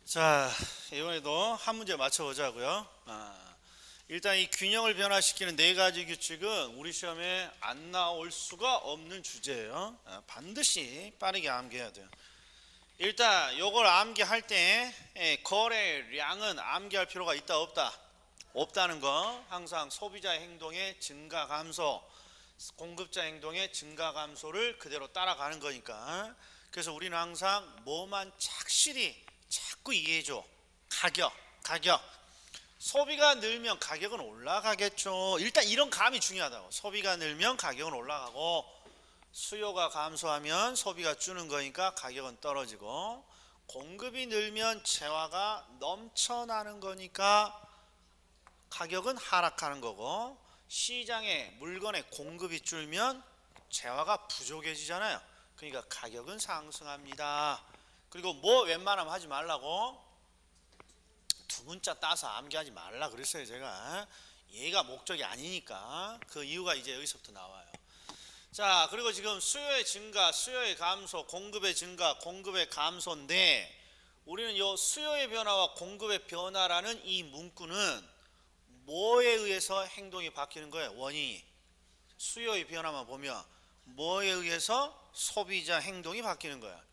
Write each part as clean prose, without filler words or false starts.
자, 이번에도 한 문제 맞춰보자고요. 일단 이 균형을 변화시키는 네 가지 규칙은 우리 시험에 안 나올 수가 없는 주제예요. 반드시 빠르게 암기해야 돼요. 일단 요걸 암기할 때 거래량은 암기할 필요가 있다 없다? 없다는 거. 항상 소비자의 행동의 증가 감소, 공급자 행동의 증가 감소를 그대로 따라가는 거니까. 그래서 우리는 항상 뭐만 착실히 자꾸 이해해줘. 가격. 소비가 늘면 가격은 올라가겠죠. 일단 이런 감이 중요하다고. 소비가 늘면 가격은 올라가고, 수요가 감소하면 소비가 주는 거니까 가격은 떨어지고, 공급이 늘면 재화가 넘쳐나는 거니까 가격은 하락하는 거고, 시장에 물건의 공급이 줄면 재화가 부족해지잖아요. 그러니까 가격은 상승합니다. 그리고 뭐 웬만하면 하지 말라고? 두 문자 따서 암기하지 말라 그랬어요. 제가 얘가 목적이 아니니까. 그 이유가 이제 여기서부터 나와요. 자, 그리고 지금 수요의 증가, 수요의 감소, 공급의 증가, 공급의 감소인데, 우리는 이 수요의 변화와 공급의 변화라는 이 문구는 뭐에 의해서 행동이 바뀌는 거예요? 원인이. 수요의 변화만 보면 뭐에 의해서 소비자 행동이 바뀌는 거야?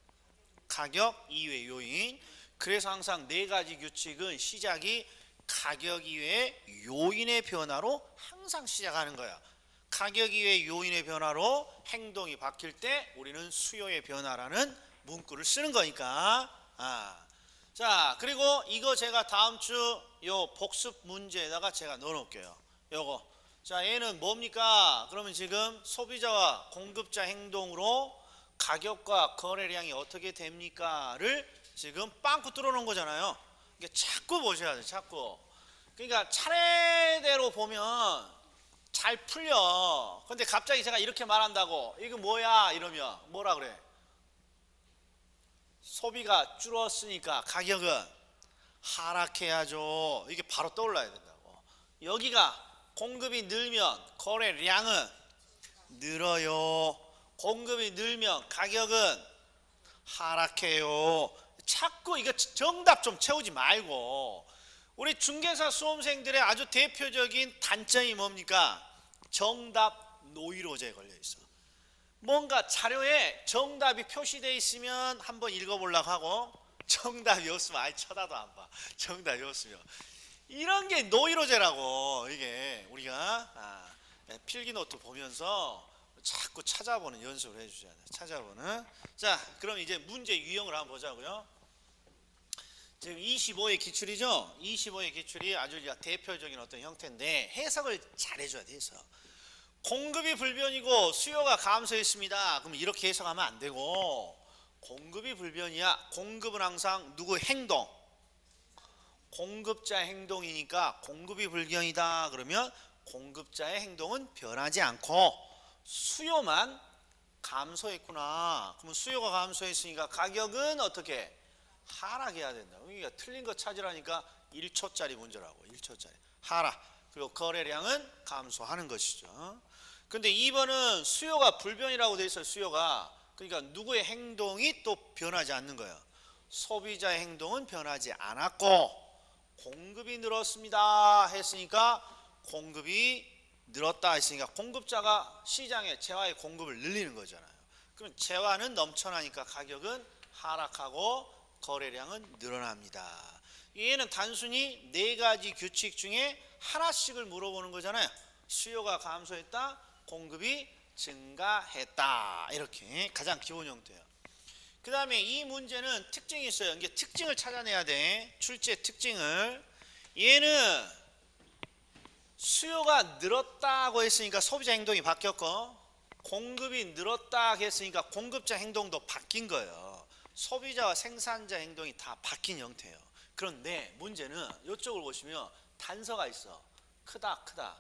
가격 이외의 요인. 그래서 항상 네 가지 규칙은 시작이 가격 이외의 요인의 변화로 항상 시작하는 거야. 가격 이외의 요인의 변화로 행동이 바뀔 때 우리는 수요의 변화라는 문구를 쓰는 거니까. 자, 그리고 이거 제가 다음 주 요 복습 문제에다가 제가 넣어 놓을게요. 요거. 자, 얘는 뭡니까? 그러면 지금 소비자와 공급자 행동으로 가격과 거래량이 어떻게 됩니까를 지금 빵꾸 뚫어 놓은 거잖아요. 이게 자꾸 보셔야 돼요. 자꾸. 그러니까 차례대로 보면 잘 풀려. 근데 갑자기 제가 이렇게 말한다고 이거 뭐야 이러면 뭐라 그래? 소비가 줄었으니까 가격은 하락해야죠. 이게 바로 떠올라야 된다고. 여기가 공급이 늘면 거래량은 늘어요. 공급이 늘면 가격은 하락해요. 자꾸 이거 정답 좀 채우지 말고. 우리 중개사 수험생들의 아주 대표적인 단점이 뭡니까? 정답 노이로제에 걸려 있어. 뭔가 자료에 정답이 표시되어 있으면 한번 읽어보려고 하고, 정답이 없으면 아예 쳐다도 안 봐. 정답이 없으면. 이런 게 노이로제라고. 이게 우리가 필기노트 보면서 자꾸 찾아보는 연습을 해주셔야 돼요. 찾아보는. 자, 그럼 이제 문제 유형을 한번 보자고요. 지금 25의 기출이죠. 25의 기출이 아주 대표적인 어떤 형태인데 해석을 잘 해줘야 돼. 해석. 공급이 불변이고 수요가 감소했습니다. 그럼 이렇게 해석하면 안 되고, 공급이 불변이야. 공급은 항상 누구 행동? 공급자 행동이니까 공급이 불변이다. 그러면 공급자의 행동은 변하지 않고 수요만 감소했구나. 그러면 수요가 감소했으니까 가격은 어떻게? 하락해야 된다. 그러니까 틀린 거 찾으라니까 1초짜리 문제라고. 1초짜리. 하락. 그리고 거래량은 감소하는 것이죠. 근데 2번은 수요가 불변이라고 돼 있어요. 수요가. 그러니까 누구의 행동이 또 변하지 않는 거예요. 소비자의 행동은 변하지 않았고 공급이 늘었습니다 했으니까 공급이 늘었다 했으니까 공급자가 시장에 재화의 공급을 늘리는 거잖아요. 그럼 재화는 넘쳐나니까 가격은 하락하고 거래량은 늘어납니다. 얘는 단순히 네 가지 규칙 중에 하나씩을 물어보는 거잖아요. 수요가 감소했다, 공급이 증가했다. 이렇게 가장 기본 형태예요. 그 다음에 이 문제는 특징이 있어요. 이게 특징을 찾아내야 돼. 출제 특징을. 얘는 수요가 늘었다고 했으니까 소비자 행동이 바뀌었고, 공급이 늘었다 했으니까 공급자 행동도 바뀐 거예요. 소비자와 생산자 행동이 다 바뀐 형태예요. 그런데 문제는 이쪽을 보시면 단서가 있어. 크다.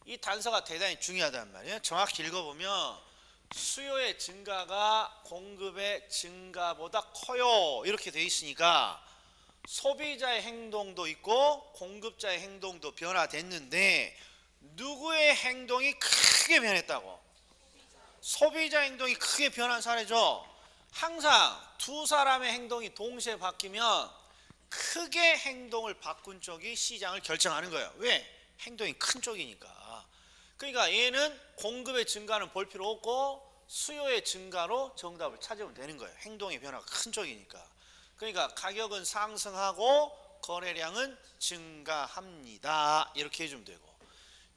이 단서가 대단히 중요하단 말이에요. 정확히 읽어보면 수요의 증가가 공급의 증가보다 커요. 이렇게 돼 있으니까 소비자의 행동도 있고 공급자의 행동도 변화됐는데 누구의 행동이 크게 변했다고? 소비자 행동이 크게 변한 사례죠. 항상 두 사람의 행동이 동시에 바뀌면 크게 행동을 바꾼 쪽이 시장을 결정하는 거예요. 왜? 행동이 큰 쪽이니까. 그러니까 얘는 공급의 증가는 볼 필요 없고 수요의 증가로 정답을 찾으면 되는 거예요. 행동의 변화가 큰 쪽이니까. 그러니까 가격은 상승하고 거래량은 증가합니다. 이렇게 해주면 되고,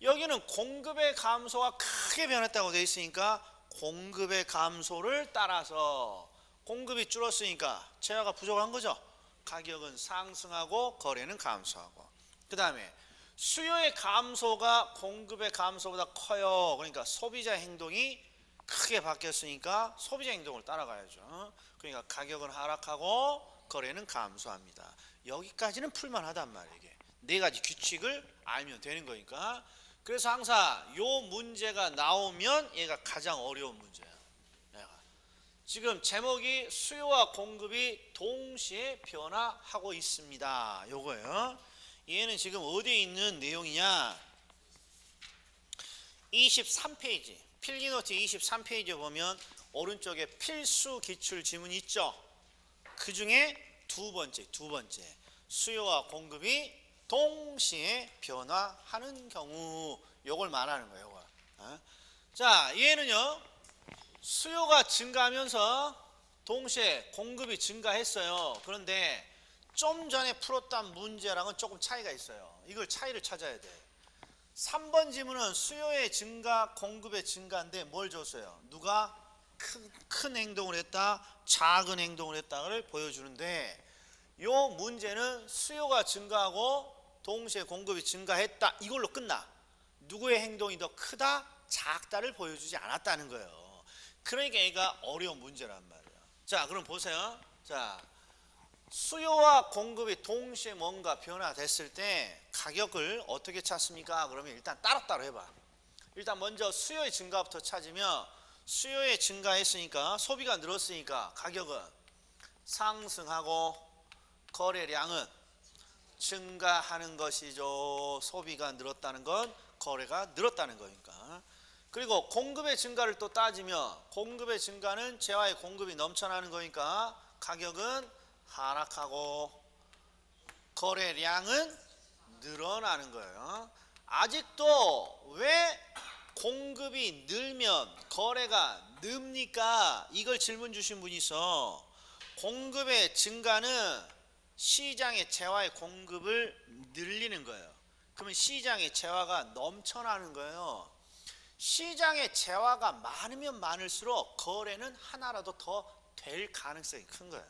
여기는 공급의 감소가 크게 변했다고 되어 있으니까 공급의 감소를 따라서 공급이 줄었으니까 재화가 부족한 거죠. 가격은 상승하고 거래는 감소하고, 그 다음에 수요의 감소가 공급의 감소보다 커요. 그러니까 소비자 행동이 크게 바뀌었으니까 소비자 행동을 따라가야죠. 그러니까 가격은 하락하고 거래는 감소합니다. 여기까지는 풀만하단 말이에요. 이게 네 가지 규칙을 알면 되는 거니까. 그래서 항상 요 문제가 나오면 얘가 가장 어려운 문제야. 지금 제목이 수요와 공급이 동시에 변화하고 있습니다. 요거예요. 얘는 지금 어디에 있는 내용이냐? 23페이지 필기노트 23페이지에 보면 오른쪽에 필수 기출 지문이 있죠. 그 중에 두 번째 수요와 공급이 동시에 변화하는 경우, 요걸 말하는 거예요. 요걸. 자, 얘는요, 수요가 증가하면서 동시에 공급이 증가했어요. 그런데 좀 전에 풀었던 문제랑은 조금 차이가 있어요. 이걸 차이를 찾아야 돼. 3번 지문은 수요의 증가, 공급의 증가인데 뭘 줬어요? 누가 큰 행동을 했다, 작은 행동을 했다를 보여주는데, 요 문제는 수요가 증가하고 동시에 공급이 증가했다, 이걸로 끝나. 누구의 행동이 더 크다, 작다를 보여주지 않았다는 거예요. 그러니까 얘가 어려운 문제란 말이에요. 자, 그럼 보세요. 자, 수요와 공급이 동시에 뭔가 변화됐을 때 가격을 어떻게 찾습니까? 그러면 일단 따로따로 해봐. 일단 먼저 수요의 증가부터 찾으면, 수요의 증가했으니까 소비가 늘었으니까 가격은 상승하고 거래량은 증가하는 것이죠. 소비가 늘었다는 건 거래가 늘었다는 거니까. 그리고 공급의 증가를 또 따지면 공급의 증가는 재화의 공급이 넘쳐나는 거니까 가격은 하락하고 거래량은 늘어나는 거예요. 아직도 왜 공급이 늘면 거래가 늡니까? 이걸 질문 주신 분이 있어. 공급의 증가는 시장의 재화의 공급을 늘리는 거예요. 그러면 시장의 재화가 넘쳐나는 거예요. 시장의 재화가 많으면 많을수록 거래는 하나라도 더 될 가능성이 큰 거예요.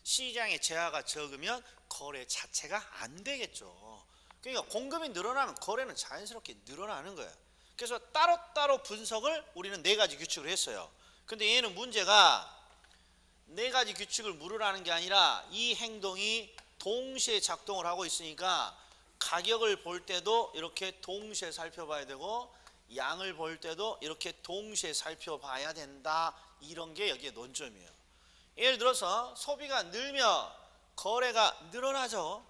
시장의 재화가 적으면 거래 자체가 안 되겠죠. 그러니까 공급이 늘어나면 거래는 자연스럽게 늘어나는 거예요. 그래서 따로따로 분석을 우리는 네 가지 규칙을 했어요. 근데 얘는 문제가 네 가지 규칙을 물으라는 게 아니라 이 행동이 동시에 작동을 하고 있으니까 가격을 볼 때도 이렇게 동시에 살펴봐야 되고 양을 볼 때도 이렇게 동시에 살펴봐야 된다. 이런 게 여기에 논점이에요. 예를 들어서 소비가 늘면 거래가 늘어나죠.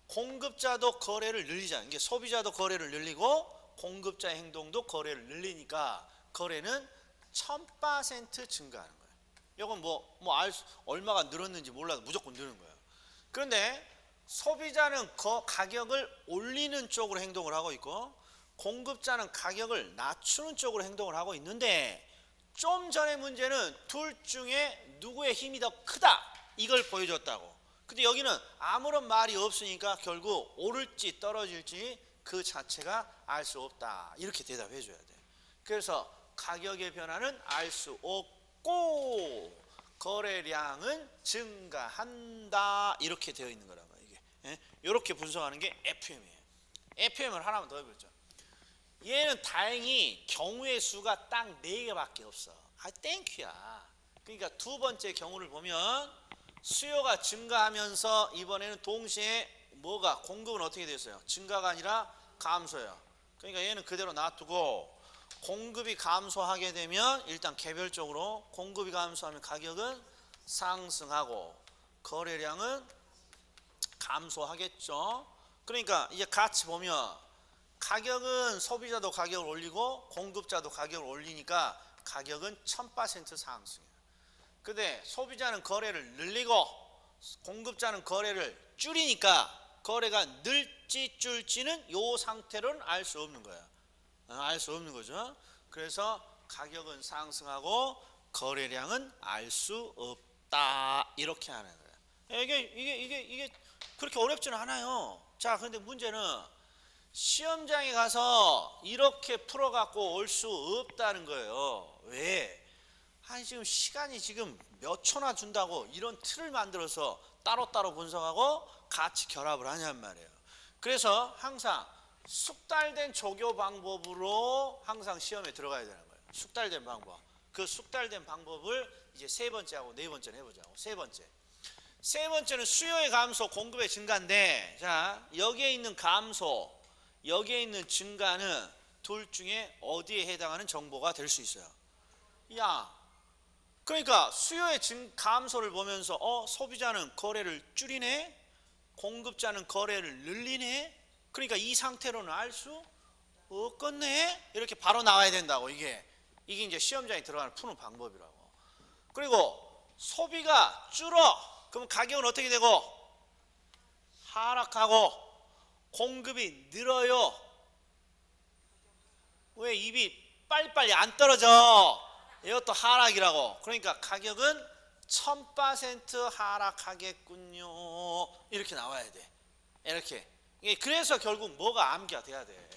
공급자도 거래를 늘리잖아요. 이게 소비자도 거래를 늘리고 공급자의 행동도 거래를 늘리니까 거래는 1000% 증가하는 거예요. 이건 얼마가 늘었는지 몰라도 무조건 느는 거예요. 그런데 소비자는 가격을 올리는 쪽으로 행동을 하고 있고 공급자는 가격을 낮추는 쪽으로 행동을 하고 있는데, 좀 전의 문제는 둘 중에 누구의 힘이 더 크다, 이걸 보여줬다고. 근데 여기는 아무런 말이 없으니까 결국 오를지 떨어질지 그 자체가 알 수 없다, 이렇게 대답해 줘야 돼. 그래서 가격의 변화는 알 수 없고 거래량은 증가한다, 이렇게 되어 있는 거란 말이에요. 이게 이렇게 분석하는 게 FM이에요. FM을 하나만 더 해보죠. 얘는 다행히 경우의 수가 딱 4개밖에 없어. 땡큐야. 그러니까 두 번째 경우를 보면 수요가 증가하면서 이번에는 동시에 공급은 어떻게 됐어요? 증가가 아니라 감소예요. 그러니까 얘는 그대로 놔두고, 공급이 감소하게 되면 일단 개별적으로 공급이 감소하면 가격은 상승하고 거래량은 감소하겠죠. 그러니까 이제 같이 보면 가격은 소비자도 가격을 올리고 공급자도 가격을 올리니까 가격은 1000% 상승이에요. 근데 소비자는 거래를 늘리고 공급자는 거래를 줄이니까 거래가 늘지 줄지는 요 상태로는 알 수 없는 거야. 알 수 없는 거죠. 그래서 가격은 상승하고 거래량은 알 수 없다. 이렇게 하는 거야. 이게 그렇게 어렵지는 않아요. 자, 그런데 문제는 시험장에 가서 이렇게 풀어갖고 올 수 없다는 거예요. 왜? 지금 시간이 지금 몇 초나 준다고 이런 틀을 만들어서 따로따로 분석하고 같이 결합을 하냔 말이에요. 그래서 항상 숙달된 조교 방법으로 항상 시험에 들어가야 되는 거예요. 숙달된 방법. 그 숙달된 방법을 이제 세 번째하고 네 번째는 해보자고. 세 번째는 수요의 감소, 공급의 증가인데, 자, 여기에 있는 감소, 여기에 있는 증가는 둘 중에 어디에 해당하는 정보가 될 수 있어요. 그러니까 수요의 감소를 보면서 소비자는 거래를 줄이네, 공급자는 거래를 늘리네. 그러니까 이 상태로는 알 수 없겠네. 이렇게 바로 나와야 된다고. 이게 이제 시험장에 들어가는 푸는 방법이라고. 그리고 소비가 줄어. 그럼 가격은 어떻게 되고? 하락하고. 공급이 늘어요. 왜 입이 빨리빨리 안 떨어져? 이것도 하락이라고. 그러니까 가격은 1000% 하락하겠군요. 이렇게 나와야 돼. 이렇게. 그래서 결국 뭐가 암기가 돼야 돼.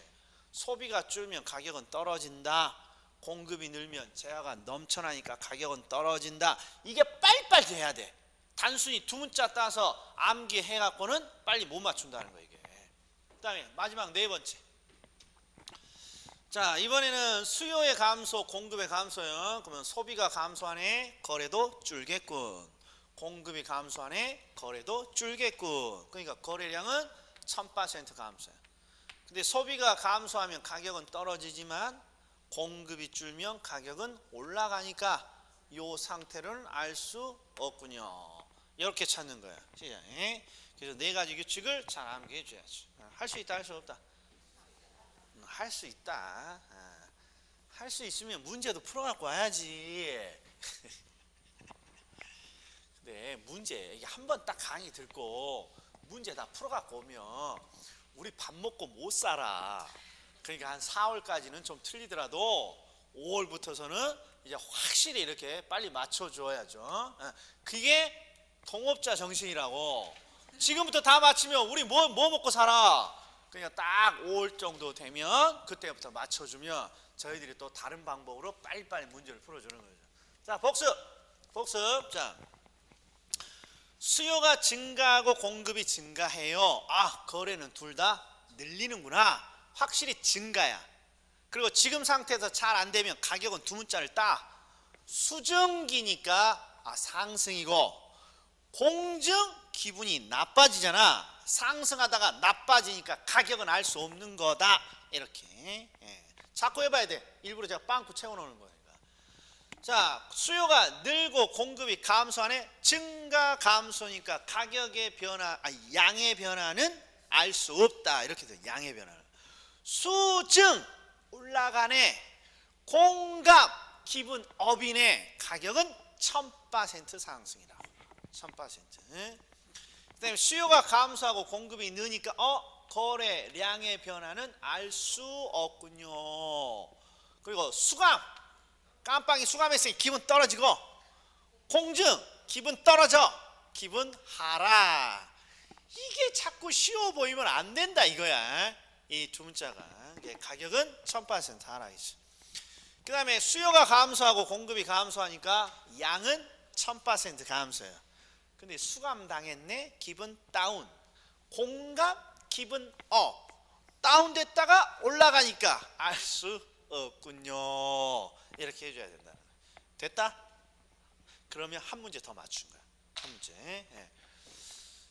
소비가 줄면 가격은 떨어진다. 공급이 늘면 재화가 넘쳐나니까 가격은 떨어진다. 이게 빨리빨리 돼야 돼. 단순히 두 문자 따서 암기해갖고는 빨리 못 맞춘다는 거예요. 이게. 그 다음에 마지막 네 번째. 자, 이번에는 수요의 감소, 공급의 감소요. 그러면 소비가 감소하네, 거래도 줄겠군. 공급이 감소하네, 거래도 줄겠군. 그러니까 거래량은 1000% 감소야. 근데 소비가 감소하면 가격은 떨어지지만 공급이 줄면 가격은 올라가니까 이 상태를 알 수 없군요. 이렇게 찾는 거야. 시작. 그래서 네 가지 규칙을 잘 암기해 줘야지. 할 수 있다, 할 수 없다. 할 수 있다. 할 수 있으면 문제도 풀어갖고 와야지. 근데 문제 이게 한 번 딱 강의 듣고 문제 다 풀어갖고 오면 우리 밥 먹고 못 살아. 그러니까 한 4월까지는 좀 틀리더라도 5월부터서는 이제 확실히 이렇게 빨리 맞춰줘야죠. 그게 동업자 정신이라고. 지금부터 다 맞추면 우리 뭐 먹고 살아? 그러니까 딱 5월 정도 되면 그때부터 맞춰주면 저희들이 또 다른 방법으로 빨리빨리 문제를 풀어주는 거죠. 자, 복습. 자, 수요가 증가하고 공급이 증가해요. 거래는 둘 다 늘리는구나. 확실히 증가야. 그리고 지금 상태에서 잘 안 되면 가격은 두 문자를 따. 수증기니까 상승이고, 공증 기분이 나빠지잖아. 상승하다가 나빠지니까 가격은 알 수 없는 거다. 이렇게. 자꾸 해봐야 돼. 일부러 제가 빵꾸 채워놓는 거니까. 자, 수요가 늘고 공급이 감소하네. 증가 감소니까 가격의 변화, 양의 변화는 알 수 없다. 이렇게 돼. 양의 변화는. 수증 올라가네. 공감 기분 업이네. 가격은 1000% 상승이다. 1000%. 그다음에 수요가 감소하고 공급이 느니까 거래량의 변화는 알 수 없군요. 그리고 수감, 깜빵이 수감했으니 기분 떨어지고, 공증 기분 떨어져, 기분 하락. 이게 자꾸 쉬워 보이면 안 된다 이거야. 이 두 문자가. 가격은 1000% 하락이죠. 그 다음에 수요가 감소하고 공급이 감소하니까 양은 1000% 감소해요. 근데 수감 당했네, 기분 다운. 공감, 기분 업. 다운됐다가 올라가니까 알 수 없군요. 이렇게 해줘야 된다. 됐다? 그러면 한 문제 더 맞춘 거야. 한 문제.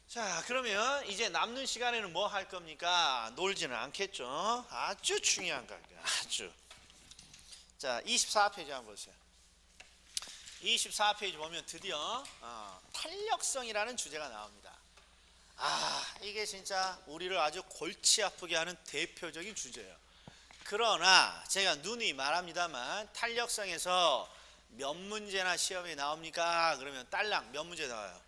자, 그러면 이제 남는 시간에는 뭐 할 겁니까? 놀지는 않겠죠. 아주 중요한 거야. 아주. 자, 24페이지 한번 보세요. 24페이지 보면 드디어 탄력성이라는 주제가 나옵니다. 이게 진짜 우리를 아주 골치 아프게 하는 대표적인 주제예요. 그러나 제가 누누이 말합니다만 탄력성에서 몇 문제나 시험에 나옵니까? 그러면 딸랑 몇 문제 나와요?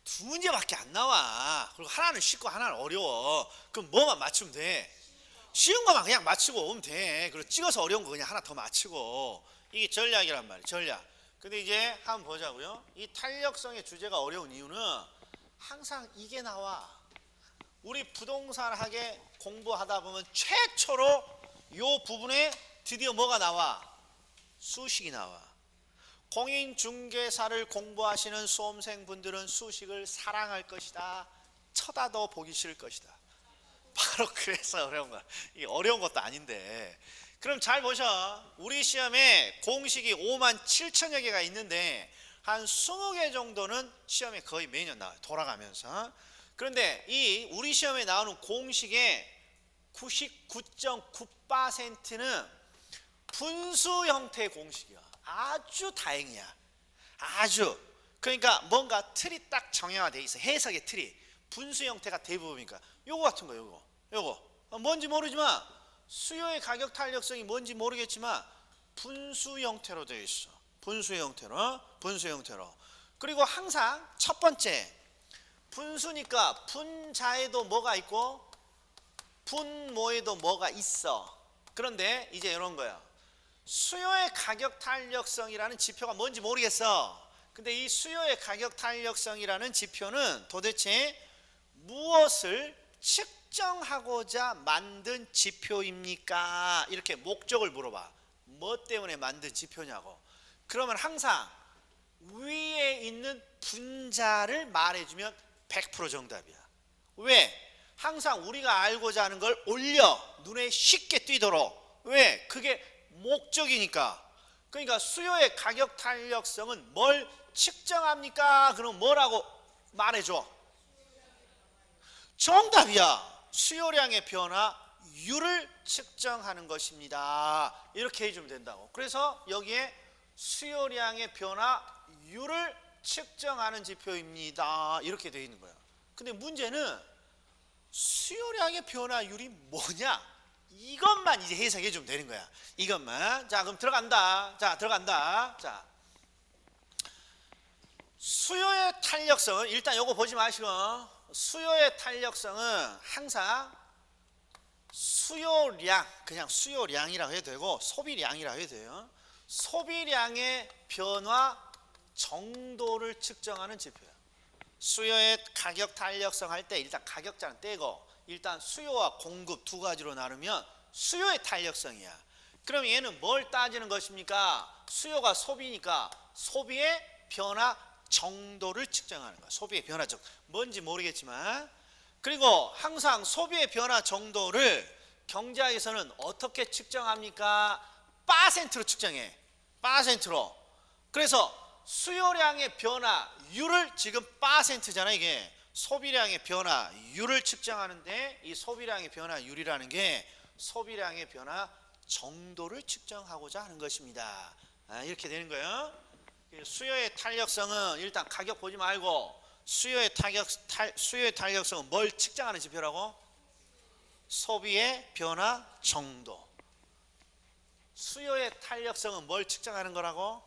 두 문제밖에 안 나와. 그리고 하나는 쉽고 하나는 어려워. 그럼 뭐만 맞추면 돼? 쉬운 거만 그냥 맞추고 오면 돼. 그리고 찍어서 어려운 거 그냥 하나 더 맞추고. 이게 전략이란 말이야. 전략. 근데 이제 한번 보자고요. 이 탄력성의 주제가 어려운 이유는 항상 이게 나와. 우리 부동산학에 공부하다 보면 최초로 요 부분에 드디어 뭐가 나와? 수식이 나와. 공인중개사를 공부하시는 수험생분들은 수식을 사랑할 것이다. 쳐다도 보기 싫을 것이다. 바로 그래서 어려운 거야. 이게 어려운 것도 아닌데. 그럼 잘 보셔. 우리 시험에 공식이 57,000여 개가 있는데 한 20개 정도는 시험에 거의 매년 나와요. 돌아가면서. 그런데 이 우리 시험에 나오는 공식의 99.9%는 분수 형태의 공식이야. 아주 다행이야. 아주. 그러니까 뭔가 틀이 딱 정형화되어 있어. 해석의 틀이. 분수 형태가 대부분이니까. 요거 같은 거 요거. 뭔지 모르지만 수요의 가격 탄력성이 뭔지 모르겠지만 분수 형태로 되어 있어. 분수 형태로. 그리고 항상 첫 번째 분수니까 분자에도 뭐가 있고 분모에도 뭐가 있어. 그런데 이제 이런 거야. 수요의 가격 탄력성이라는 지표가 뭔지 모르겠어. 근데 이 수요의 가격 탄력성이라는 지표는 도대체 무엇을 측정하고자 만든 지표입니까? 이렇게 목적을 물어봐. 뭐 때문에 만든 지표냐고. 그러면 항상 위에 있는 분자를 말해주면 100% 정답이야. 왜? 항상 우리가 알고자 하는 걸 올려 눈에 쉽게 띄도록. 왜? 그게 목적이니까. 그러니까 수요의 가격 탄력성은 뭘 측정합니까? 그럼 뭐라고 말해줘? 정답이야. 수요량의 변화율을 측정하는 것입니다. 이렇게 해주면 된다고. 그래서 여기에 수요량의 변화율을 측정하는 지표입니다. 이렇게 되어 있는 거야. 근데 문제는 수요량의 변화율이 뭐냐? 이것만 이제 해석해 주면 되는 거야. 이것만. 자, 그럼 들어간다. 자, 수요의 탄력성은 일단 요거 보지 마시고, 수요의 탄력성은 항상 수요량, 그냥 수요량이라고 해도 되고 소비량이라고 해도 돼요. 소비량의 변화 정도를 측정하는 지표야. 수요의 가격 탄력성 할 때 일단 가격자는 떼고 일단 수요와 공급 두 가지로 나누면 수요의 탄력성이야. 그럼 얘는 뭘 따지는 것입니까? 수요가 소비니까 소비의 변화 정도를 측정하는 거야. 소비의 변화 정도. 뭔지 모르겠지만. 그리고 항상 소비의 변화 정도를 경제학에서는 어떻게 측정합니까? %로 측정해. %로. 그래서 수요량의 변화율을 지금 %잖아 이게. 소비량의 변화율을 측정하는데 이 소비량의 변화율이라는 게 소비량의 변화 정도를 측정하고자 하는 것입니다. 이렇게 되는 거예요. 수요의 탄력성은 일단 가격 보지 말고 수요의 탄력성은 뭘 측정하는 지표라고? 소비의 변화 정도. 수요의 탄력성은 뭘 측정하는 거라고?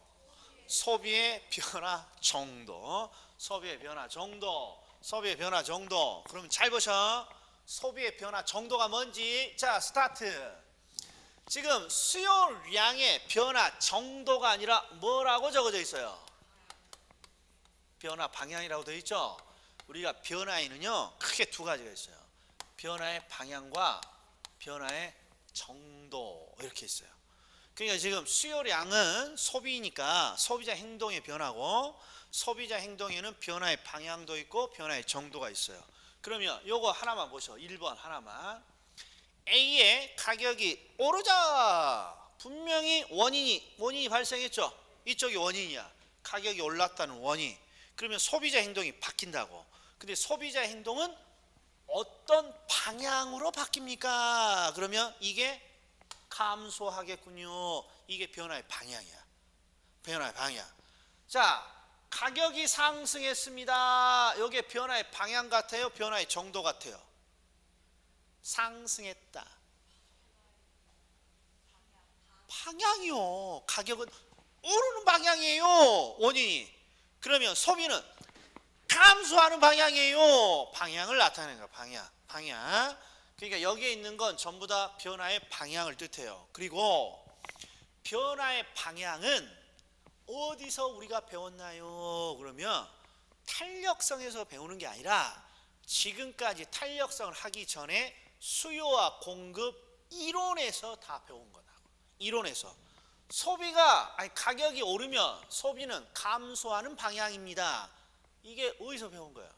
소비의 변화 정도. 소비의 변화 정도. 그럼 잘 보셔. 소비의 변화 정도가 뭔지. 자, 스타트. 지금 수요량의 변화 정도가 아니라 뭐라고 적어져 있어요? 변화 방향이라고 되어 있죠. 우리가 변화에는요 크게 두 가지가 있어요. 변화의 방향과 변화의 정도 이렇게 있어요. 그러니까 지금 수요량은 소비니까 소비자 행동의 변화고, 소비자 행동에는 변화의 방향도 있고 변화의 정도가 있어요. 그러면 요거 하나만 보셔. 1번 하나만. A의 가격이 오르자. 분명히 원인이 발생했죠. 이쪽이 원인이야. 가격이 올랐다는 원인. 그러면 소비자 행동이 바뀐다고. 근데 소비자 행동은 어떤 방향으로 바뀝니까? 그러면 이게 감소하겠군요. 이게 변화의 방향이야. 변화의 방향. 자, 가격이 상승했습니다. 이게 변화의 방향 같아요? 변화의 정도 같아요? 상승했다. 방향이요. 가격은 오르는 방향이에요. 원인이. 그러면 소비는 감소하는 방향이에요. 방향을 나타내는 거야. 방향. 그러니까 여기에 있는 건 전부 다 변화의 방향을 뜻해요. 그리고 변화의 방향은 어디서 우리가 배웠나요? 그러면 탄력성에서 배우는 게 아니라 지금까지 탄력성을 하기 전에 수요와 공급 이론에서 다 배운 거다. 이론에서 가격이 오르면 소비는 감소하는 방향입니다. 이게 어디서 배운 거야?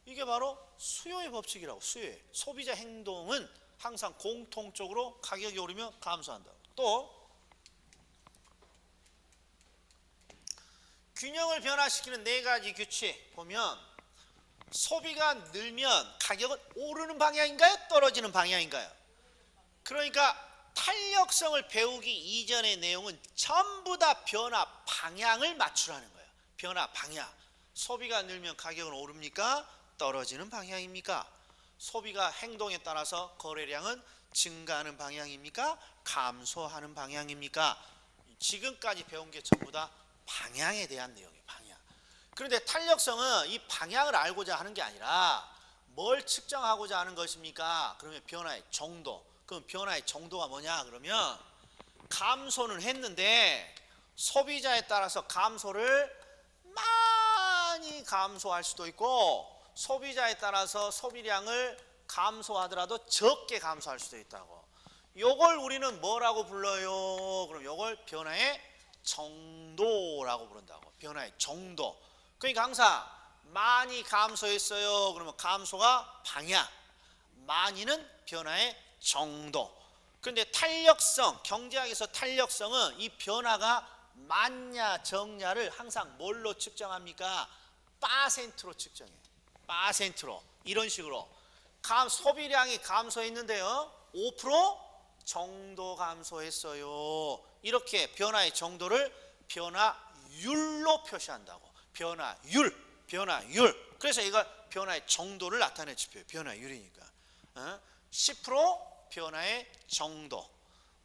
이게 바로 수요의 법칙이라고. 수요의 소비자 행동은 항상 공통적으로 가격이 오르면 감소한다. 또 균형을 변화시키는 네 가지 규칙 보면 소비가 늘면 가격은 오르는 방향인가요? 떨어지는 방향인가요? 그러니까 탄력성을 배우기 이전의 내용은 전부 다 변화 방향을 맞추라는 거예요. 변화 방향. 소비가 늘면 가격은 오릅니까? 떨어지는 방향입니까? 소비가 행동에 따라서 거래량은 증가하는 방향입니까? 감소하는 방향입니까? 지금까지 배운 게 전부 다 방향에 대한 내용이에요. 방향. 그런데 탄력성은 이 방향을 알고자 하는 게 아니라 뭘 측정하고자 하는 것입니까? 그러면 변화의 정도. 그럼 변화의 정도가 뭐냐? 그러면 감소는 했는데 소비자에 따라서 감소를 많이 감소할 수도 있고 소비자에 따라서 소비량을 감소하더라도 적게 감소할 수도 있다고. 요걸 우리는 뭐라고 불러요? 그럼 요걸 변화의 정도라고 부른다고. 변화의 정도. 그러니까 항상 많이 감소했어요. 그러면 감소가 방향. 많이는 변화의 정도. 그런데 탄력성, 경제학에서 탄력성은 이 변화가 많냐 적냐를 항상 뭘로 측정합니까? 퍼센트로 측정해요. 퍼센트로. 이런 식으로 소비량이 감소했는데요 5% 정도 감소했어요. 이렇게 변화의 정도를 변화율로 표시한다고. 변화율. 그래서 이걸 변화의 정도를 나타내 지표예요. 변화율이니까. 10% 변화의 정도,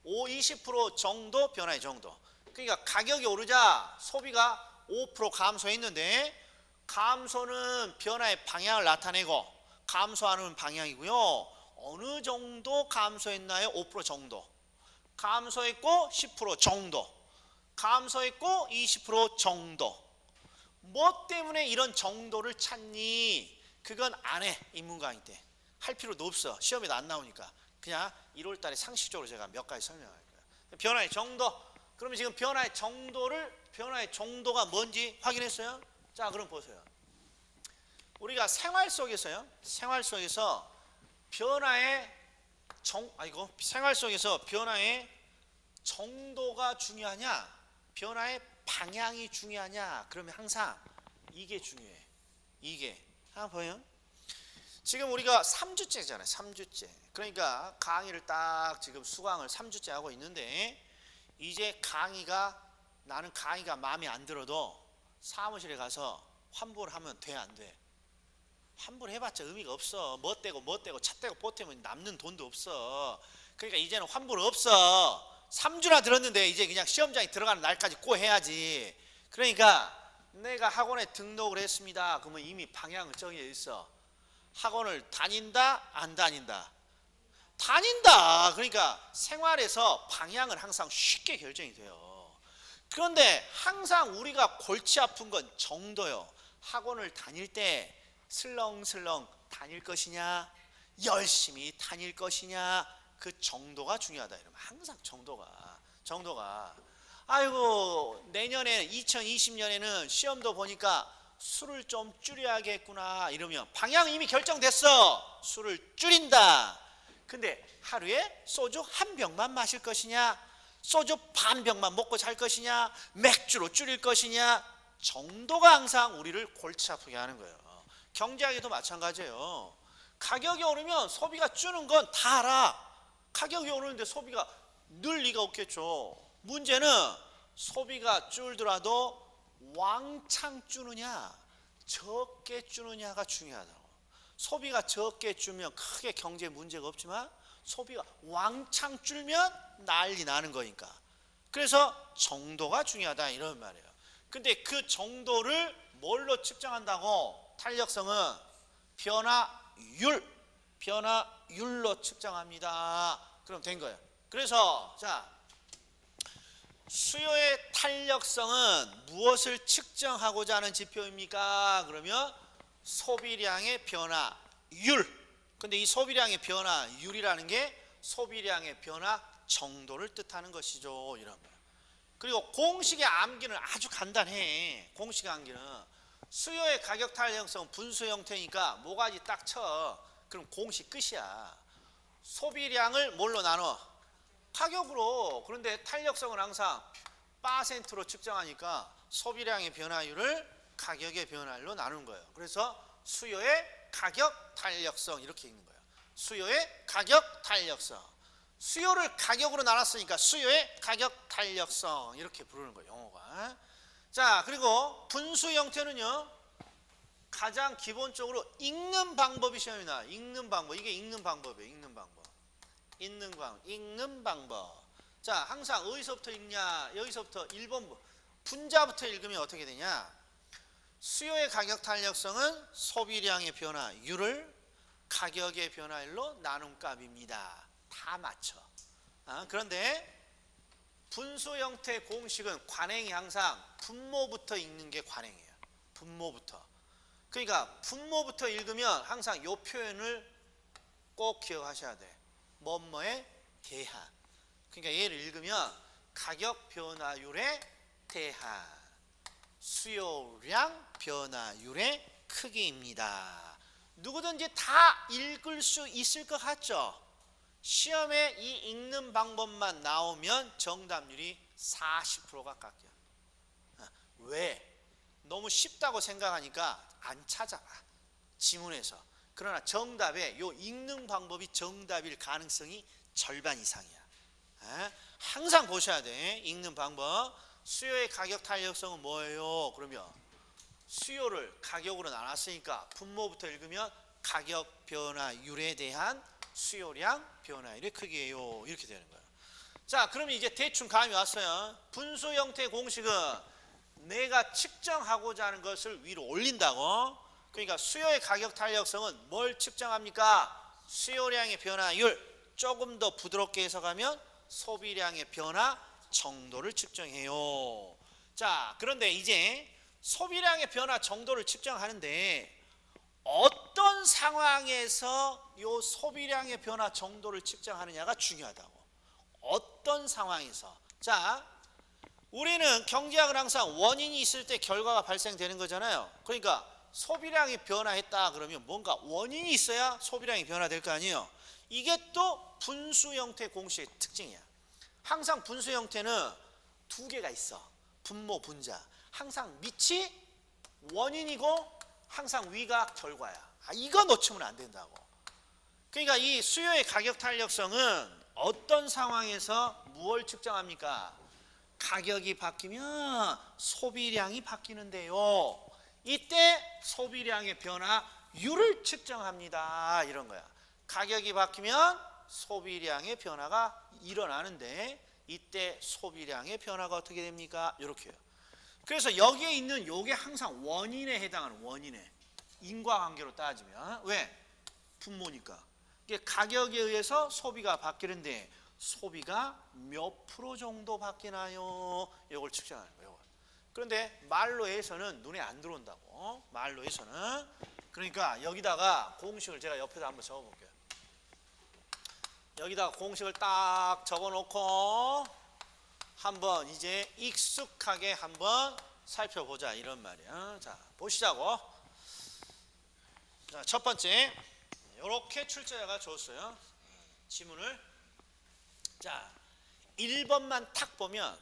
20% 정도 변화의 정도. 그러니까 가격이 오르자 소비가 5% 감소했는데 감소는 변화의 방향을 나타내고 감소하는 방향이고요. 어느 정도 감소했나요? 5% 정도. 감소했고 10% 정도. 감소했고 20% 정도. 뭐 때문에 이런 정도를 찾니? 그건 안 해. 인문 강의 때. 할 필요도 없어. 시험에도 안 나오니까. 그냥 1월 달에 상식적으로 제가 몇 가지 설명할 거예요. 변화의 정도. 그러면 지금 변화의 정도가 뭔지 확인했어요? 자, 그럼 보세요. 우리가 생활 속에서 변화의 정도가 중요하냐? 변화의 방향이 중요하냐? 그러면 항상 이게 중요해. 이게. 한번 보여요? 지금 우리가 3주째잖아요. 3주째. 그러니까 강의를 딱 지금 수강을 3주째 하고 있는데 이제 나는 강의가 마음에 안 들어도 사무실에 가서 환불을 하면 돼, 안 돼? 환불해봤자 의미가 없어. 뭐 떼고 차 떼고 보태면 남는 돈도 없어. 그러니까 이제는 환불 없어. 3주나 들었는데 이제 그냥 시험장에 들어가는 날까지 꼭 해야지. 그러니까 내가 학원에 등록을 했습니다. 그러면 이미 방향은 정해져 있어. 학원을 다닌다? 안 다닌다? 다닌다. 그러니까 생활에서 방향은 항상 쉽게 결정이 돼요. 그런데 항상 우리가 골치 아픈 건 정도요. 학원을 다닐 때 슬렁슬렁 다닐 것이냐, 열심히 다닐 것이냐, 그 정도가 중요하다. 이러면 항상 정도가 아이고 내년에 2020년에는 시험도 보니까 술을 좀 줄여야겠구나 이러면 방향 이미 결정됐어. 술을 줄인다. 근데 하루에 소주 한 병만 마실 것이냐, 소주 반 병만 먹고 잘 것이냐, 맥주로 줄일 것이냐, 정도가 항상 우리를 골치 아프게 하는 거예요. 경제학에도 마찬가지예요. 가격이 오르면 소비가 주는 건 다 알아. 가격이 오르는데 소비가 늘 리가 없겠죠. 문제는 소비가 줄더라도 왕창 주느냐 적게 주느냐가 중요하다고. 소비가 적게 주면 크게 경제에 문제가 없지만 소비가 왕창 줄면 난리 나는 거니까. 그래서 정도가 중요하다 이런 말이에요. 근데 그 정도를 뭘로 측정한다고? 탄력성은 변화율로 측정합니다. 그럼 된 거예요. 그래서 자, 수요의 탄력성은 무엇을 측정하고자 하는 지표입니까? 그러면 소비량의 변화율. 근데 이 소비량의 변화율이라는 게 소비량의 변화 정도를 뜻하는 것이죠. 이런 거예요. 그리고 공식의 암기는 아주 간단해. 공식의 암기는 수요의 가격 탄력성은 분수 형태니까 모가지 딱 쳐. 그럼 공식 끝이야. 소비량을 뭘로 나눠? 가격으로. 그런데 탄력성은 항상 %로 측정하니까 소비량의 변화율을 가격의 변화율로 나누는 거예요. 그래서 수요의 가격 탄력성 이렇게 읽는 거예요. 수요의 가격 탄력성. 수요를 가격으로 나눴으니까 수요의 가격 탄력성 이렇게 부르는 거예요. 영어가. 자, 그리고 분수 형태는요. 가장 기본적으로 읽는 방법이 시험에 나와. 읽는 방법. 이게 읽는 방법이에요. 읽는 방법. 자, 항상 어디서부터 읽냐? 여기서부터 1번 분자부터 읽으면 어떻게 되냐? 수요의 가격 탄력성은 소비량의 변화율을 가격의 변화율로 나눈 값입니다. 다 맞춰. 그런데 분수 형태 공식은 관행이 항상 분모부터 읽는 게 관행이에요. 분모부터. 그러니까 분모부터 읽으면 항상 이 표현을 꼭 기억하셔야 돼. 뭐뭐에 대한. 그러니까 얘를 읽으면 가격 변화율에 대한 수요량 변화율의 크기입니다. 누구든지 다 읽을 수 있을 것 같죠? 시험에 이 읽는 방법만 나오면 정답률이 40%가 깎여. 왜? 너무 쉽다고 생각하니까 안 찾아봐. 지문에서. 그러나 정답에 요 읽는 방법이 정답일 가능성이 절반 이상이야. 항상 보셔야 돼. 읽는 방법. 수요의 가격 탄력성은 뭐예요? 그러면 수요를 가격으로 나눴으니까 분모부터 읽으면 가격 변화율에 대한 수요량 변화율의 크기예요. 이렇게 되는 거예요. 자, 그러면 이제 대충 감이 왔어요. 분수 형태 공식은 내가 측정하고자 하는 것을 위로 올린다고. 그러니까 수요의 가격 탄력성은 뭘 측정합니까? 수요량의 변화율. 조금 더 부드럽게 해석하면 소비량의 변화 정도를 측정해요. 자, 그런데 이제 소비량의 변화 정도를 측정하는데 어떤 상황에서 이 소비량의 변화 정도를 측정하느냐가 중요하다고. 어떤 상황에서. 자, 우리는 경제학은 항상 원인이 있을 때 결과가 발생되는 거잖아요. 그러니까 소비량이 변화했다 그러면 뭔가 원인이 있어야 소비량이 변화될 거 아니에요. 이게 또 분수 형태 공식의 특징이야. 항상 분수 형태는 두 개가 있어. 분모, 분자. 항상 밑이 원인이고 항상 위가 결과야. 이거 놓치면 안 된다고. 그러니까 이 수요의 가격 탄력성은 어떤 상황에서 무엇을 측정합니까? 가격이 바뀌면 소비량이 바뀌는데요. 이때 소비량의 변화율을 측정합니다. 이런 거야. 가격이 바뀌면 소비량의 변화가 일어나는데 이때 소비량의 변화가 어떻게 됩니까? 이렇게요. 그래서 여기에 있는 요게 항상 원인에 해당하는 원인에 인과관계로 따지면 왜? 분모니까. 이게 가격에 의해서 소비가 바뀌는데 소비가 몇 프로 정도 바뀌나요? 이걸 측정하는 거예요. 그런데 말로 해서는 눈에 안 들어온다고. 말로 해서는. 그러니까 여기다가 공식을 제가 옆에다 한번 적어볼게요. 여기다가 공식을 딱 적어놓고 한번 이제 익숙하게 한번 살펴보자 이런 말이야. 자, 보시자고. 자, 첫 번째 이렇게 출제자가 줬어요. 지문을. 자, 1번만 탁 보면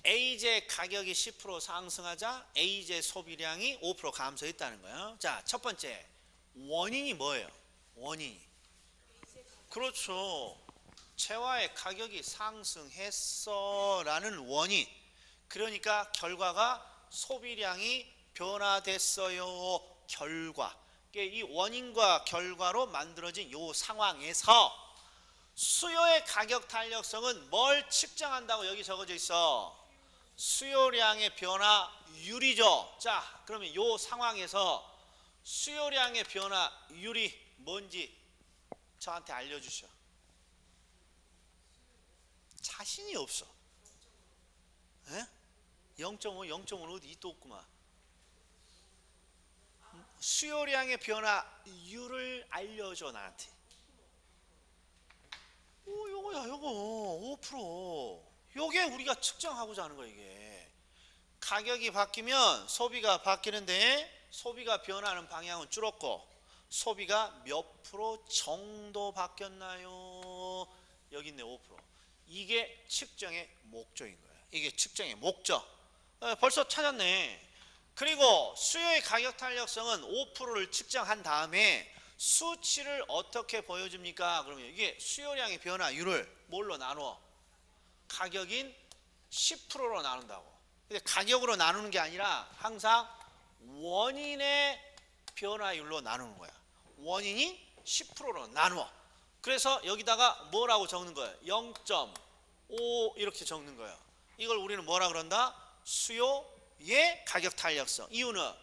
A제 가격이 10% 상승하자 A제 소비량이 5% 감소했다는 거예요. 자, 첫 번째 원인이 뭐예요? 원인이. 그렇죠. 채화의 가격이 상승했어 라는 원인. 그러니까 결과가 소비량이 변화됐어요. 결과. 이 원인과 결과로 만들어진 이 상황에서 수요의 가격 탄력성은 뭘 측정한다고 여기 적어져 있어? 수요량의 변화율이죠. 자, 그러면 이 상황에서 수요량의 변화율이 뭔지 저한테 알려주셔. 자신이 없어. 0.5, 0.5는 어디 또 없구만. 수요량의 변화율을 알려줘 나한테. 요거야 요거 5%. 요게 우리가 측정하고자 하는 거야. 이게 가격이 바뀌면 소비가 바뀌는데 소비가 변하는 방향은 줄었고 소비가 몇 프로 정도 바뀌었나요? 여기 있네 5%. 이게 측정의 목적인 거야. 이게 측정의 목적. 벌써 찾았네. 그리고 수요의 가격 탄력성은 5%를 측정한 다음에 수치를 어떻게 보여줍니까? 그러면 이게 수요량의 변화율을 뭘로 나누어? 가격인 10%로 나눈다고. 근데 가격으로 나누는 게 아니라 항상 원인의 변화율로 나누는 거야. 원인이 10%로 나누어. 그래서 여기다가 뭐라고 적는 거예요? 0.5 이렇게 적는 거예요. 이걸 우리는 뭐라 그런다? 수요의 가격 탄력성. 이유는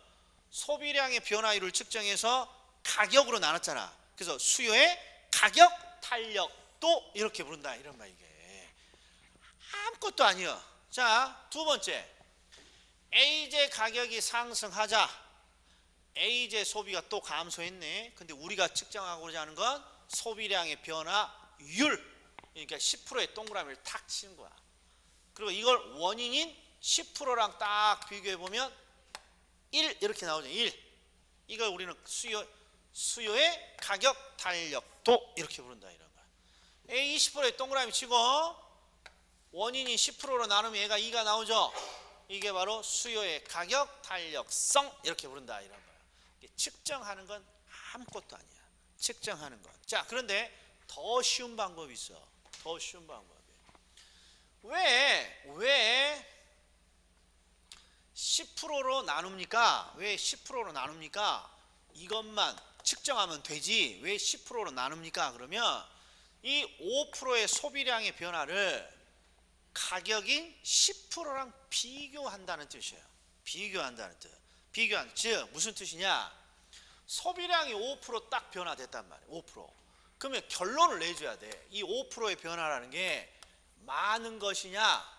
소비량의 변화율을 측정해서 가격으로 나눴잖아. 그래서 수요의 가격 탄력도 이렇게 부른다. 이런 말 이게. 아무것도 아니야. 자, 두 번째. A제 가격이 상승하자 A제 소비가 또 감소했네. 근데 우리가 측정하고자 하는 건 소비량의 변화율. 그러니까 10%의 동그라미를 탁 치는 거야. 그리고 이걸 원인인 10%랑 딱 비교해 보면 1 이렇게 나오죠. 1. 이걸 우리는 수요의 가격 탄력도 이렇게 부른다 이런 거야. A 20%의 동그라미 치고 원인이 10%로 나누면 얘가 2가 나오죠. 이게 바로 수요의 가격 탄력성 이렇게 부른다 이런 거야. 측정하는 건 아무것도 아니야. 측정하는 건. 자, 그런데 더 쉬운 방법이 있어. 더 쉬운 방법이. 왜 10%로 나눕니까? 왜 10%로 나눕니까? 이것만 측정하면 되지. 왜 10%로 나눕니까? 그러면 이 5%의 소비량의 변화를 가격인 10%랑 비교한다는 뜻이에요. 비교한다는 뜻. 즉 무슨 뜻이냐? 소비량이 5% 변화됐단 말이에요. 5%. 그러면 결론을 내줘야 돼. 이 5%의 변화라는 게 많은 것이냐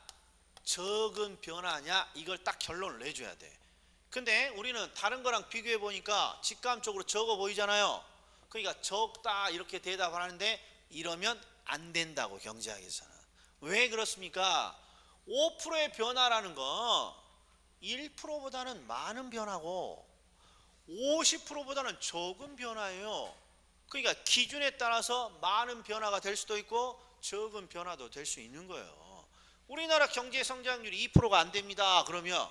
적은 변화냐 이걸 딱 결론을 내줘야 돼. 근데 우리는 다른 거랑 비교해 보니까 직감적으로 적어 보이잖아요. 그러니까 적다 이렇게 대답하는데 이러면 안 된다고 경제학에서는. 왜 그렇습니까? 5%의 변화라는 건 1%보다는 많은 변화고 50%보다는 적은 변화예요. 그러니까 기준에 따라서 많은 변화가 될 수도 있고 적은 변화도 될 수 있는 거예요. 우리나라 경제 성장률이 2%가 안 됩니다. 그러면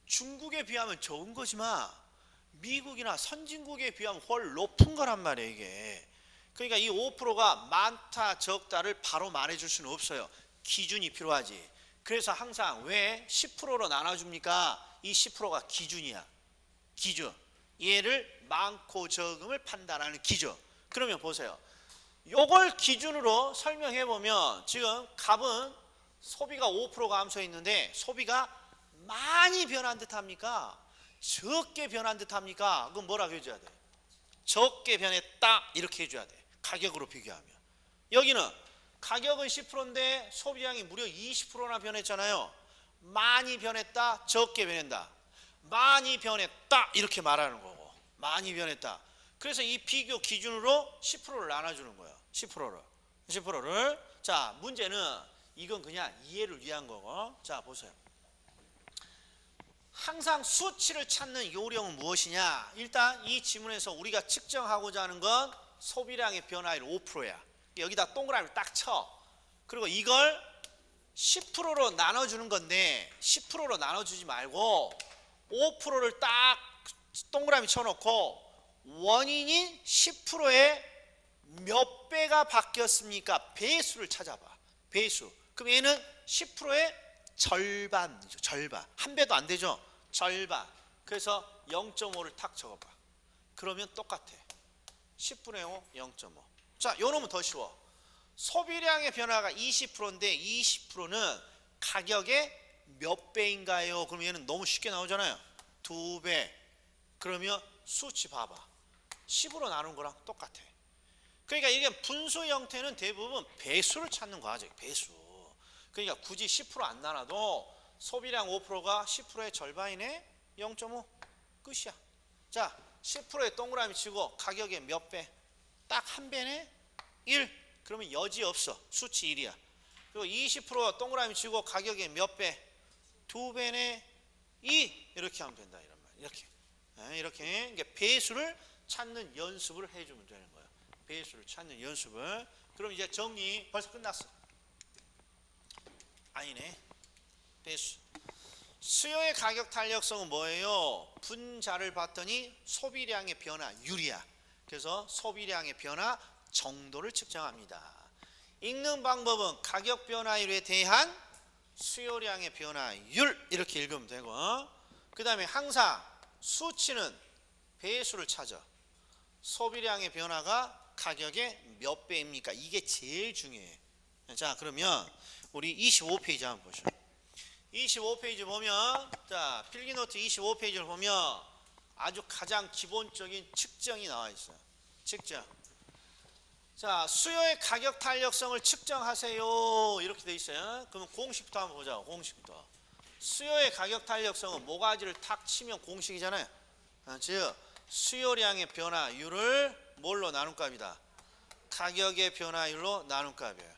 중국에 비하면 적은 거지만 미국이나 선진국에 비하면 훨 높은 거란 말이에요. 이게. 그러니까 이 5%가 많다 적다를 바로 말해줄 수는 없어요. 기준이 필요하지. 그래서 항상 왜 10%로 나눠줍니까? 이 10%가 기준이야. 기준. 얘를 많고 적음을 판단하는 기준. 그러면 보세요. 요걸 기준으로 설명해 보면 지금 갑은 소비가 5% 감소했는데 소비가 많이 변한 듯 합니까? 적게 변한 듯 합니까? 그럼 뭐라고 해줘야 돼? 적게 변했다 이렇게 해줘야 돼. 가격으로 비교하면. 여기는 가격은 10%인데 소비량이 무려 20%나 변했잖아요. 많이 변했다, 적게 변한다. 많이 변했다 이렇게 말하는 거고. 많이 변했다. 그래서 이 비교 기준으로 10%를 나눠주는 거예요. 10%를. 자, 문제는 이건 그냥 이해를 위한 거고. 자, 보세요. 항상 수치를 찾는 요령은 무엇이냐? 일단 이 지문에서 우리가 측정하고자 하는 건 소비량의 변화율 5%야. 여기다 동그라미를 딱 쳐. 그리고 이걸 10%로 나눠주는 건데 10%로 나눠주지 말고 5%를 딱 동그라미 쳐놓고 원인이 10%의 몇 배가 바뀌었습니까? 배수를 찾아봐. 배수. 그럼 얘는 10%의 절반이죠. 절반. 한 배도 안 되죠. 절반. 그래서 0.5를 탁 적어봐. 그러면 똑같아. 10분의 5, 0.5. 자, 요 놈은 더 쉬워. 소비량의 변화가 20%인데 20%는 가격의 몇 배인가요? 그럼 얘는 너무 쉽게 나오잖아요. 2배. 그러면 수치 봐봐. 10으로 나눈 거랑 똑같아. 그러니까 이게 분수 형태는 대부분 배수를 찾는 과정, 배수. 그러니까 굳이 10% 안 나눠도 소비량 5%가 10%의 절반이네. 0.5 끝이야. 자, 10%의 동그라미 치고 가격의 몇 배? 딱 한 배네. 1. 그러면 여지 없어. 수치 1이야. 그리고 20% 동그라미 치고 가격의 몇 배? 2배네. 2. 이렇게 하면 된다 이런 말. 이렇게. 이렇게 이게 배수를 찾는 연습을 해주면 되는 거예요. 배수를 찾는 연습을. 그럼 이제 정리 벌써 끝났어. 아니네. 배수. 수요의 가격 탄력성은 뭐예요? 분자를 봤더니 소비량의 변화율이야. 그래서 소비량의 변화 정도를 측정합니다. 읽는 방법은 가격 변화율에 대한 수요량의 변화율 이렇게 읽으면 되고, 그 다음에 항상 수치는 배수를 찾아. 소비량의 변화가 가격의 몇 배입니까? 이게 제일 중요해. 자, 그러면 우리 25페이지 한번 보시죠. 25페이지 보면, 자, 필기노트 25페이지를 보면 아주 가장 기본적인 측정이 나와 있어요. 측정. 자, 수요의 가격 탄력성을 측정하세요. 이렇게 돼 있어요. 그러면 공식부터 한번 보자고. 공식부터. 수요의 가격 탄력성은 모가지를 탁 치면 공식이잖아요. 즉, 수요량의 변화율을 뭘로 나눈 값이다? 가격의 변화율로 나눈 값이에요.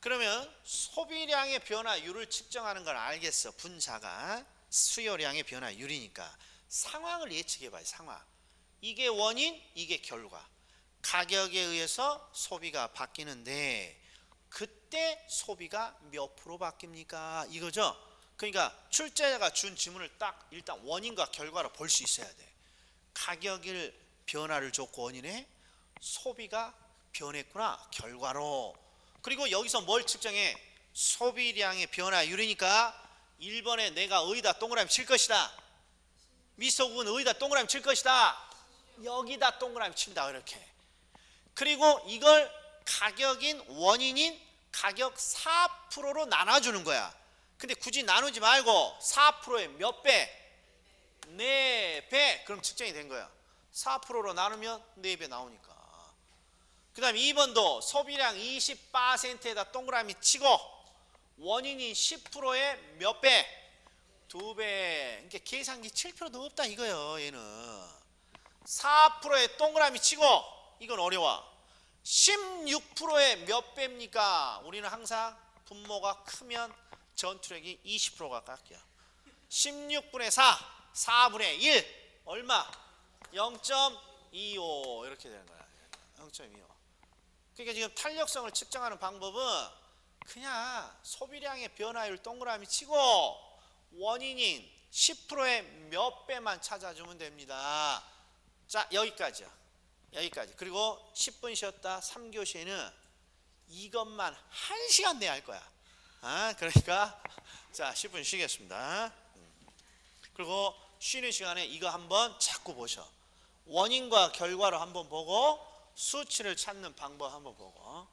그러면 소비량의 변화율을 측정하는 걸 알겠어. 분자가 수요량의 변화율이니까 상황을 예측해 봐요. 상황. 이게 원인, 이게 결과. 가격에 의해서 소비가 바뀌는데 그때 소비가 몇 프로 바뀝니까? 이거죠. 그러니까 출제자가 준 지문을 딱 일단 원인과 결과로 볼 수 있어야 돼. 가격을 변화를 줬고 원인에 소비가 변했구나. 결과로. 그리고 여기서 뭘 측정해? 소비량의 변화율이니까 1번에 내가 어디다 동그라미 칠 것이다. 미소국은 어디다 동그라미 칠 것이다. 여기다 동그라미 친다. 이렇게. 그리고 이걸 가격인 원인인 가격 4%로 나눠주는 거야. 근데 굳이 나누지 말고 4%의 몇 배? 4배. 그럼 측정이 된 거야. 4%로 나누면 4배 나오니까. 그 다음에 2번도 소비량 20%에다 동그라미 치고 원인인 10%의 몇 배? 2배. 그러니까 계산기 칠 필요도 없다 이거예요. 얘는 4%의 동그라미 치고 이건 어려워. 16%의 몇 배입니까? 우리는 항상 분모가 크면 전투력이 20%가 깎여. 16분의 4, 4분의 1 얼마? 0.25 이렇게 되는 거야. 0.25. 그러니까 지금 탄력성을 측정하는 방법은 그냥 소비량의 변화율 동그라미 치고 원인인 10%의 몇 배만 찾아주면 됩니다. 자, 여기까지야. 여기까지. 그리고 10분 쉬었다 3교시에는 이것만 1시간 내야 할 거야. 그러니까 자 10분 쉬겠습니다. 그리고 쉬는 시간에 이거 한번 자꾸 보셔. 원인과 결과를 한번 보고 수치를 찾는 방법 한번 보고